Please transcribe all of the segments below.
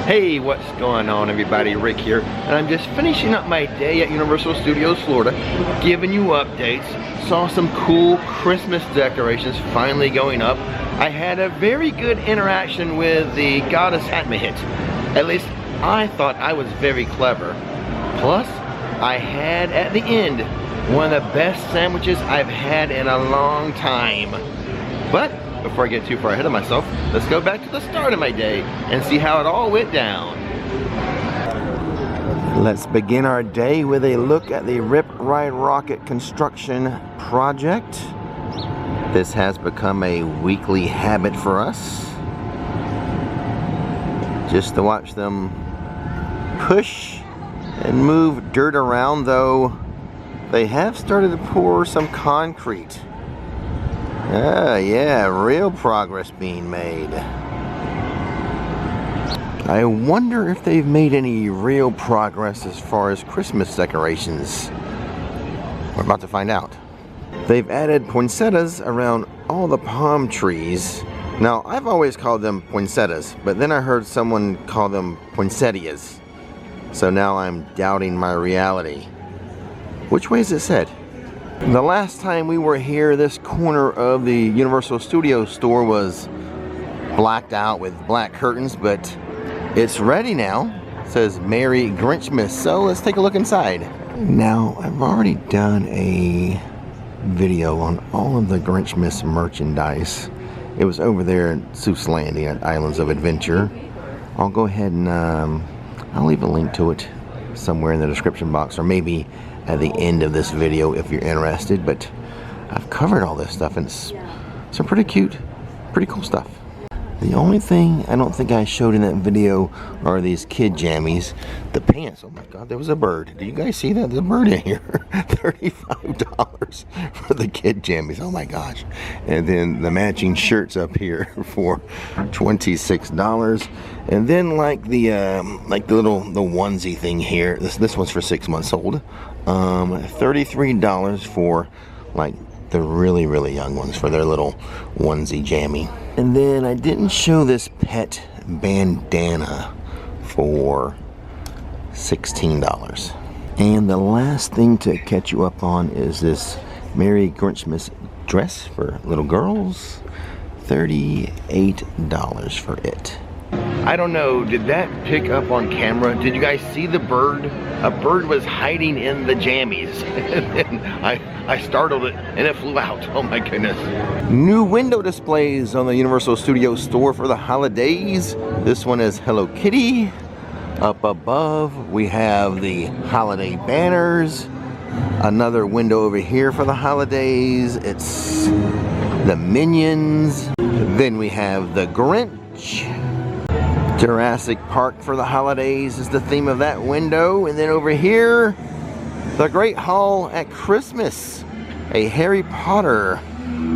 Hey, what's going on everybody? Rick here, and I'm just finishing up my day at Universal Studios Florida, giving you updates. Saw some cool Christmas decorations finally going up. I had a very good interaction with the goddess Atmahit. At least I thought I was very clever. Plus, I had at the end one of the best sandwiches I've had in a long time. But before I get too far ahead of myself, let's go back to the start of my day and see how it all went down. Let's begin our day with a look at the Rip Ride Rocket construction project. This has become a weekly habit for us, just to watch them push and move dirt around, though they have started to pour some concrete. Yeah, real progress being made. I wonder if they've made any real progress as far as Christmas decorations. We're about to find out. They've added poinsettias around all the palm trees. Now, I've always called them poinsettias, but then I heard someone call them poinsettias. So now I'm doubting my reality. Which way is it said? The last time we were here, this corner of the Universal Studios store was blacked out with black curtains, but it's ready now. It says Merry Grinchmas, so let's take a look inside. Now, I've already done a video on all of the Grinchmas merchandise. It was over there at Seuss Landing at Islands of Adventure. I'll go ahead and I'll leave a link to it somewhere in the description box, or maybe at the end of this video if you're interested. But I've covered all this stuff, and it's some pretty cute, pretty cool stuff. The only thing I don't think I showed in that video are these kid jammies. The pants, oh my god, there was a bird. Do you guys see that? There's a bird in here. $35 for the kid jammies, oh my gosh. And then the matching shirts up here for $26. And then like the onesie thing here, this one's for 6 months old. $33 for like the really young ones for their little onesie jammy. And then I didn't show this pet bandana for $16. And the last thing to catch you up on is this Merry Grinchmas dress for little girls. $38 for it. I don't know, did that pick up on camera? Did you guys see the bird? A bird was hiding in the jammies. And then I startled it and it flew out. Oh my goodness. New window displays on the Universal Studios store for the holidays. This one is Hello Kitty. Up above we have the holiday banners. Another window over here for the holidays. It's the Minions. Then we have the Grinch. Jurassic Park for the holidays is the theme of that window. And then over here, the Great Hall at Christmas, a Harry Potter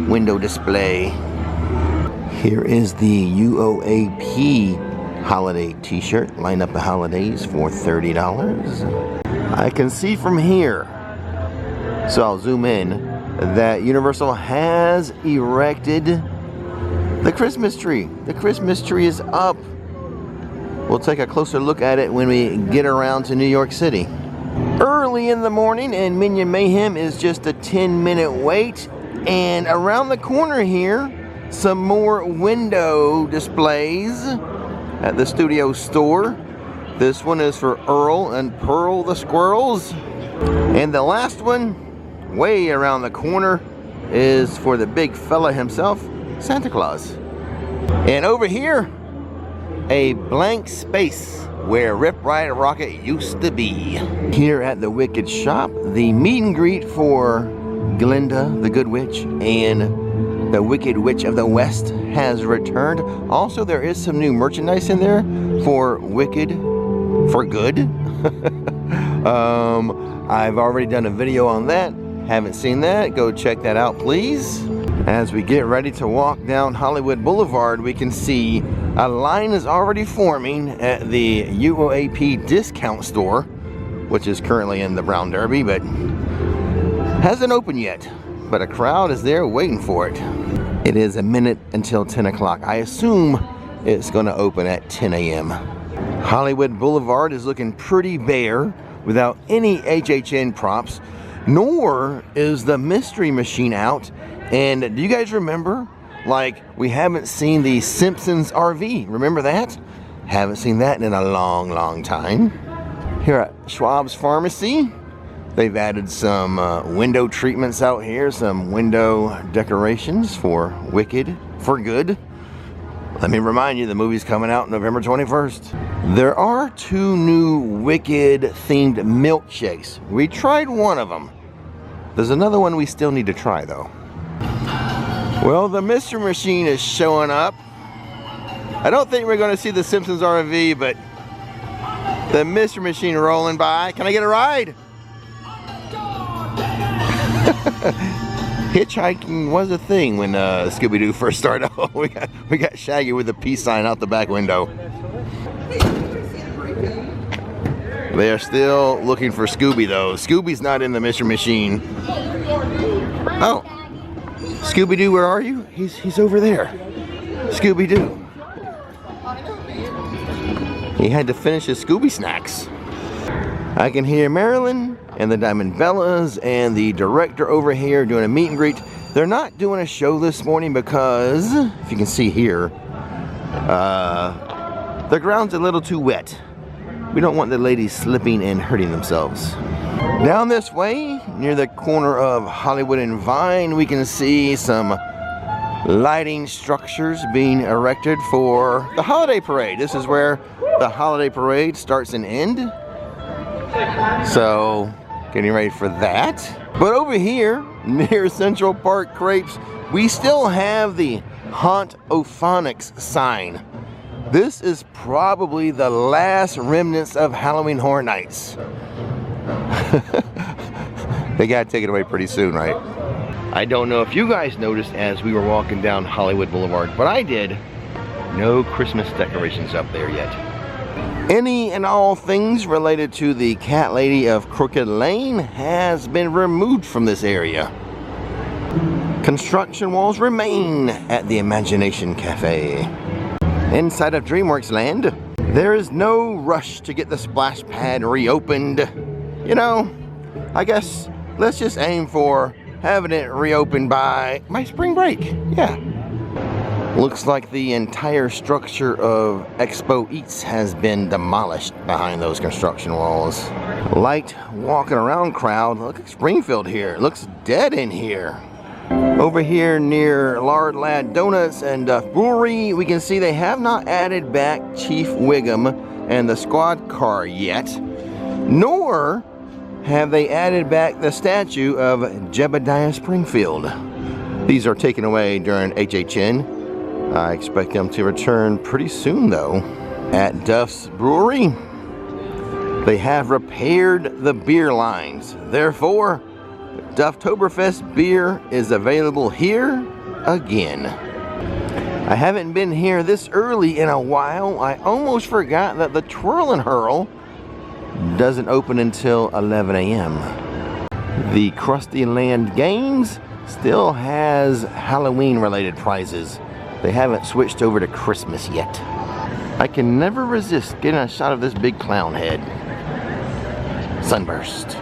window display. Here is the UOAP holiday t-shirt, line up the holidays for $30. I can see from here, so I'll zoom in, that Universal has erected the Christmas tree. The Christmas tree is up. We'll take a closer look at it when we get around to New York City. Early in the morning, and Minion Mayhem is just a 10-minute wait. And around the corner here, some more window displays at the studio store. This one is for Earl and Pearl the squirrels. And the last one, way around the corner, is for the big fella himself, Santa Claus. And over here, a blank space where Rip Ride Rocket used to be. Here at the Wicked Shop, the meet and greet for Glinda, the Good Witch, and the Wicked Witch of the West has returned. Also, there is some new merchandise in there for Wicked for Good. I've already done a video on that. Haven't seen that? Go check that out, please. As we get ready to walk down Hollywood Boulevard, we can see a line is already forming at the UOAP discount store, which is currently in the Brown Derby, but hasn't opened yet. But a crowd is there waiting for it. It is a minute until 10 o'clock. I assume it's going to open at 10 a.m. Hollywood Boulevard is looking pretty bare without any HHN props, nor is the Mystery Machine out. And do you guys remember, like, we haven't seen the Simpsons RV? Remember that? Haven't seen that in a long time. Here at Schwab's Pharmacy, they've added some window treatments out here, some window decorations for Wicked for Good. Let me remind you, the movie's coming out November 21st. There are 2 new Wicked themed milkshakes. We tried one of them. There's another one we still need to try though. Well, the Mystery Machine is showing up. I don't think we're going to see the Simpsons RV, but the Mystery Machine rolling by. Can I get a ride? Hitchhiking was a thing when Scooby-Doo first started. we got Shaggy with a peace sign out the back window. They are still looking for Scooby though. Scooby's not in the Mystery Machine. Oh, Scooby-Doo, where are you? He's over there. Scooby-Doo. He had to finish his Scooby snacks. I can hear Marilyn and the Diamond Bellas and the director over here doing a meet and greet. They're not doing a show this morning because, if you can see here, the ground's a little too wet. We don't want the ladies slipping and hurting themselves. Down this way, near the corner of Hollywood and Vine, we can see some lighting structures being erected for the holiday parade. This is where the holiday parade starts and ends. So, getting ready for that. But over here, near Central Park Crepes, we still have the Haunt Ophonics sign. This is probably the last remnants of Halloween Horror Nights. They gotta take it away pretty soon, right? I don't know if you guys noticed as we were walking down Hollywood Boulevard, but I did. No Christmas decorations up there yet. Any and all things related to the Cat Lady of Crooked Lane has been removed from this area. Construction walls remain at the Imagination Cafe. Inside of DreamWorks Land, there is no rush to get the splash pad reopened. You know, I guess let's just aim for having it reopened by spring break. Yeah. Looks like the entire structure of Expo Eats has been demolished behind those construction walls. Light walking around crowd. Look at Springfield here. It looks dead in here. Over here near Lard Lad Donuts and Duff Brewery, we can see they have not added back Chief Wiggum and the squad car yet, nor have they added back the statue of Jebediah Springfield. These are taken away during HHN. I expect them to return pretty soon though. At Duff's Brewery, they have repaired the beer lines. Therefore, Dufftoberfest beer is available here again. I haven't been here this early in a while. I almost forgot that the Twirl and Hurl doesn't open until 11 a.m. The Krusty Land Games still has Halloween related prizes. They haven't switched over to Christmas yet. I can never resist getting a shot of this big clown head. Sunburst.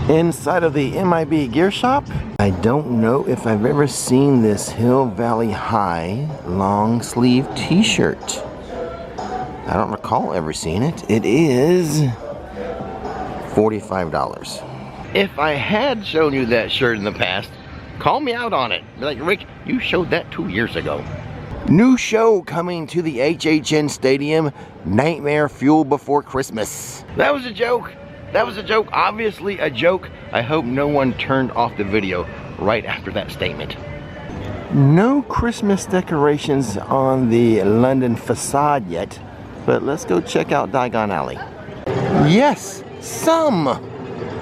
Inside of the MIB Gear Shop, I don't know if I've ever seen this Hill Valley High long sleeve t-shirt. I don't recall ever seeing it. It is $45. If I had shown you that shirt in the past, call me out on it. Be like, Rick, you showed that 2 years ago. New show coming to the HHN Stadium, Nightmare Fuel Before Christmas. That was a joke. That was a joke. Obviously a joke. I hope no one turned off the video right after that statement. No Christmas decorations on the London facade yet, but let's go check out Diagon Alley. Yes, some,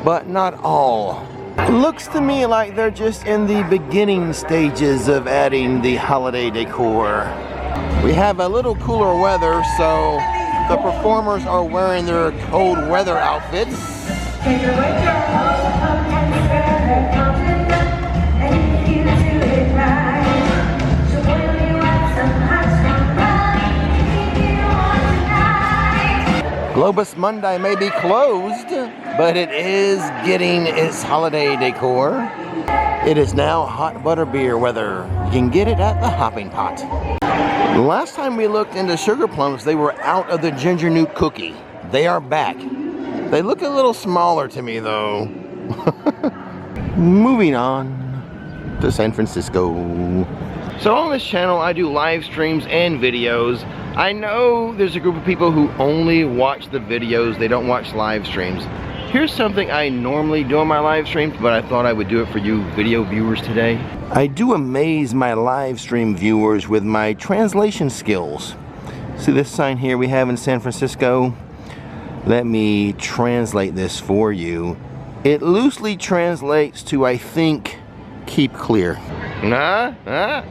but not all. Looks to me like they're just in the beginning stages of adding the holiday decor. We have a little cooler weather, so the performers are wearing their cold weather outfits. Globus Mundi may be closed, but it is getting its holiday decor. It is now hot butter beer weather. You can get it at the Hopping Pot. Last time we looked into sugar plums, they were out of the ginger nuke cookie. They are back. They look a little smaller to me though. Moving on to San Francisco. So on this channel I do live streams and videos. I know there's a group of people who only watch the videos, they don't watch live streams. Here's something I normally do on my live streams, but I thought I would do it for you video viewers today. I do amaze my live stream viewers with my translation skills. See this sign here we have in San Francisco? Let me translate this for you. It loosely translates to, I think, keep clear.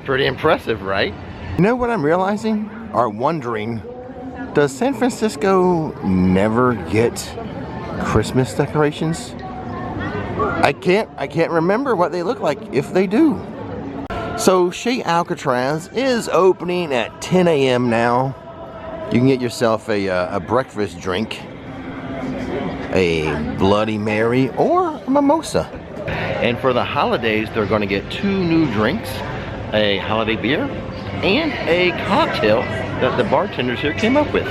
Pretty impressive, right? You know what I'm realizing? Or wondering, does San Francisco never get Christmas decorations? I can't remember what they look like if they do. So Chez Alcatraz is opening at 10 a.m. now. You can get yourself a breakfast drink, a Bloody Mary, or a mimosa. And for the holidays, they're going to get 2 new drinks, a holiday beer and a cocktail that the bartenders here came up with.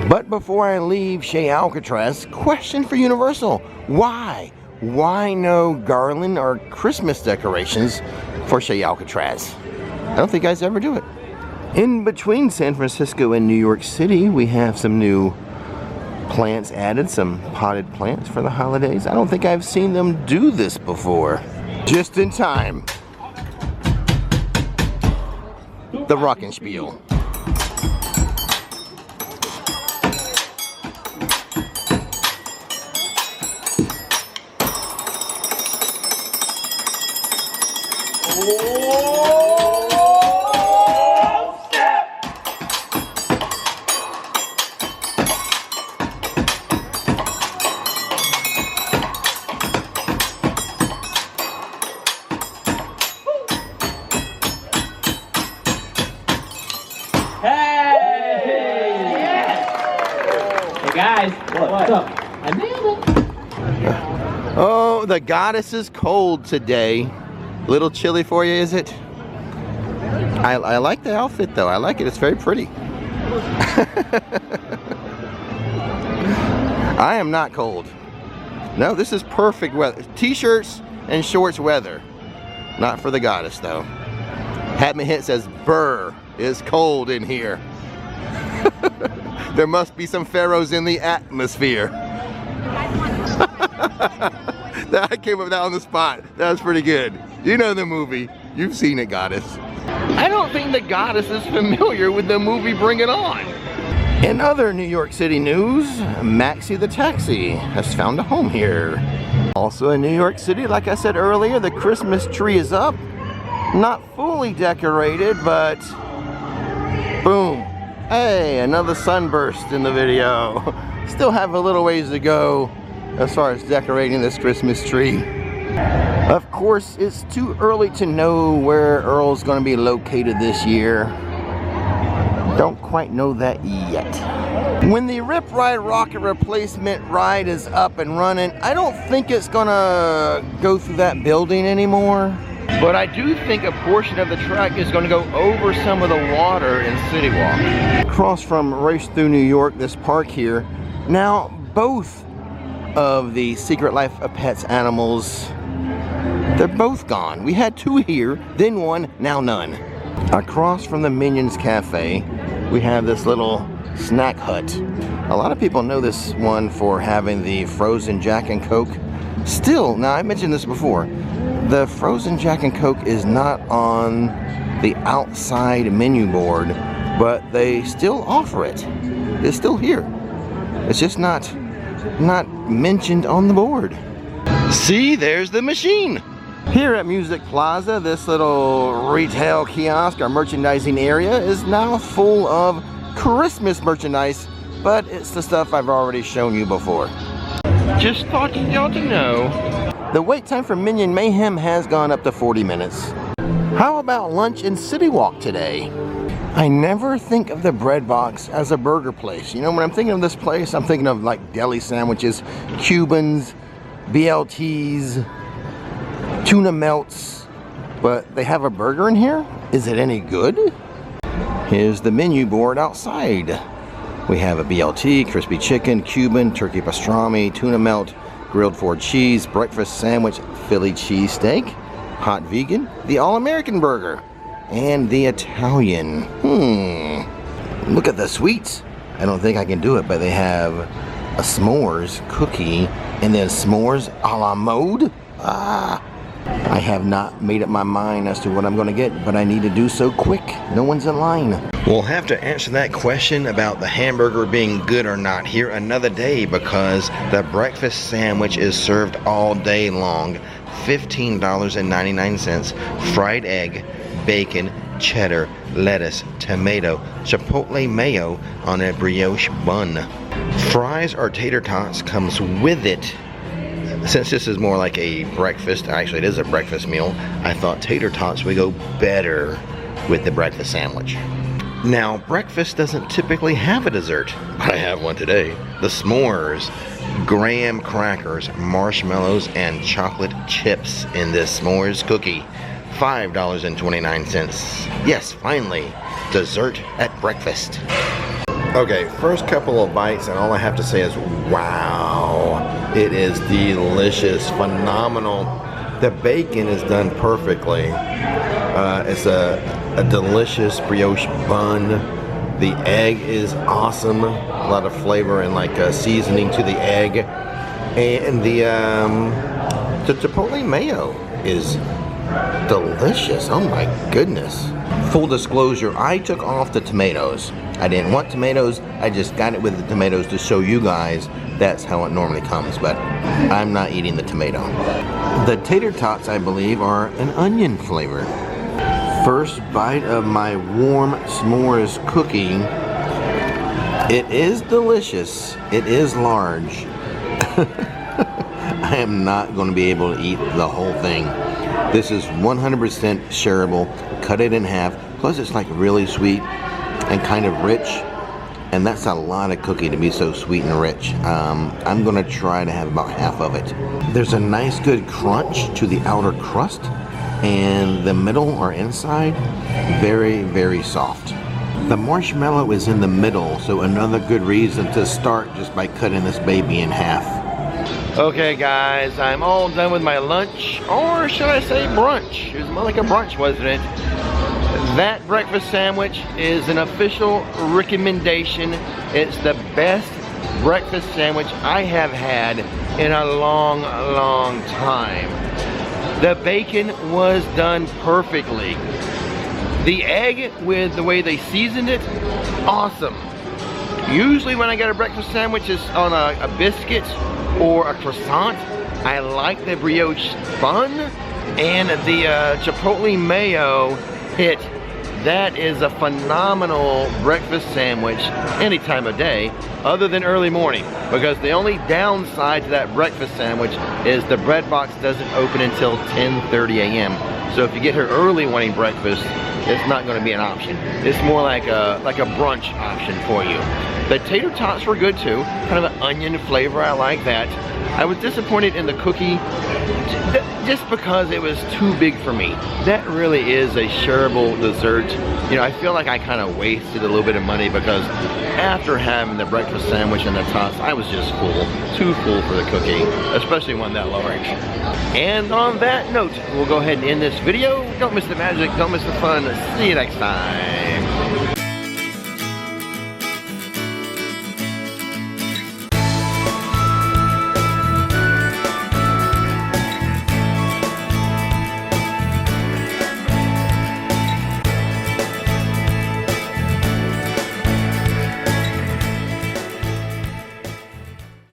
But before I leave Chez Alcatraz, question for Universal. Why? Why no garland or Christmas decorations for Chez Alcatraz? I don't think guys ever do it. In between San Francisco and New York City, we have some new plants added, some potted plants for the holidays. I don't think I've seen them do this before. Just in time. The Rockenspiel. Guys, what's up? I nailed it. Oh, the goddess is cold today. Little chilly for you, is it? I like the outfit though. I like it. It's very pretty. I am not cold. No, this is perfect weather. T-shirts and shorts weather. Not for the goddess though. Hat Me Hit says, "Brr, it's cold in here." There must be some pharaohs in the atmosphere. I came up with that on the spot. That was pretty good. You know the movie. You've seen it, Goddess. I don't think the Goddess is familiar with the movie Bring It On. In other New York City news, Maxie the Taxi has found a home here. Also in New York City, like I said earlier, the Christmas tree is up. Not fully decorated, but boom. Hey, another sunburst in the video. Still have a little ways to go as far as decorating this Christmas tree. Of course, it's too early to know where Earl's going to be located this year. Don't quite know that yet. When the Rip Ride Rocket Replacement ride is up and running, I don't think it's going to go through that building anymore. But I do think a portion of the track is going to go over some of the water in City Walk. Across from Race Through New York, this park here. Now, both of the Secret Life of Pets animals, they're both gone. We had 2 here, then 1, now none. Across from the Minions Cafe, we have this little snack hut. A lot of people know this one for having the frozen Jack and Coke. Still, now I mentioned this before, the frozen Jack and Coke is not on the outside menu board, but they still offer it. It's still here. It's just not mentioned on the board. See, there's the machine. Here at Music Plaza, this little retail kiosk or merchandising area is now full of Christmas merchandise, but it's the stuff I've already shown you before. Just thought y'all to know. The wait time for Minion Mayhem has gone up to 40 minutes. How about lunch in City Walk today? I never think of the bread box as a burger place. You know, when I'm thinking of this place, I'm thinking of like deli sandwiches, Cubans, BLTs, tuna melts, but they have a burger in here? Is it any good? Here's the menu board outside. We have a BLT, crispy chicken, Cuban, turkey pastrami, tuna melt, grilled Ford cheese, breakfast sandwich, Philly cheesesteak, hot vegan, the all-American burger, and the Italian. Look at the sweets. I don't think I can do it, but they have a s'mores cookie and then s'mores a la mode. I have not made up my mind as to what I'm going to get, but I need to do so quick. No one's in line. We'll have to answer that question about the hamburger being good or not here another day, because the breakfast sandwich is served all day long. $15.99, fried egg, bacon, cheddar, lettuce, tomato, chipotle mayo on a brioche bun. Fries or tater tots comes with it. Since this is more like a breakfast, actually it is a breakfast meal, I thought tater tots would go better with the breakfast sandwich. Now, breakfast doesn't typically have a dessert, but I have one today. The s'mores, graham crackers, marshmallows, and chocolate chips in this s'mores cookie. $5.29. Yes, finally, dessert at breakfast. Okay, first couple of bites, and all I have to say is, wow. It is delicious, phenomenal. The bacon is done perfectly. It's a delicious brioche bun. The egg is awesome. A lot of flavor and like seasoning to the egg. And the chipotle mayo is delicious. Oh my goodness. Full disclosure, I took off the tomatoes. I didn't want tomatoes, I just got it with the tomatoes to show you guys that's how it normally comes, but I'm not eating the tomato. The tater tots, I believe, are an onion flavor. First bite of my warm s'mores cookie. It is delicious. It is large. I am not going to be able to eat the whole thing. This is 100% shareable. Cut it in half. Plus it's like really sweet and kind of rich. And that's a lot of cookie to be so sweet and rich. I'm going to try to have about half of it. There's a nice good crunch to the outer crust. And the middle or inside, very, very soft. The marshmallow is in the middle, so another good reason to start just by cutting this baby in half. Okay guys, I'm all done with my lunch, or should I say brunch? It was more like a brunch, wasn't it? That breakfast sandwich is an official recommendation. It's the best breakfast sandwich I have had in a long, long time. The bacon was done perfectly. The egg, with the way they seasoned it, awesome. Usually when I get a breakfast sandwich, it's on a biscuit or a croissant. I like the brioche bun, and the chipotle mayo hit. That is a phenomenal breakfast sandwich any time of day, other than early morning, because the only downside to that breakfast sandwich is the bread box doesn't open until 10:30 a.m. So if you get here early wanting breakfast, it's not going to be an option. It's more like a brunch option for you. The tater tots were good too, kind of an onion flavor. I like that. I was disappointed in the cookie just because it was too big for me. That really is a shareable dessert. You know, I feel like I kind of wasted a little bit of money because after having the breakfast sandwich and the tots, I was just full, too full for the cookie, especially one that large. And on that note, we'll go ahead and end this video. Don't miss the magic, don't miss the fun. See you next time.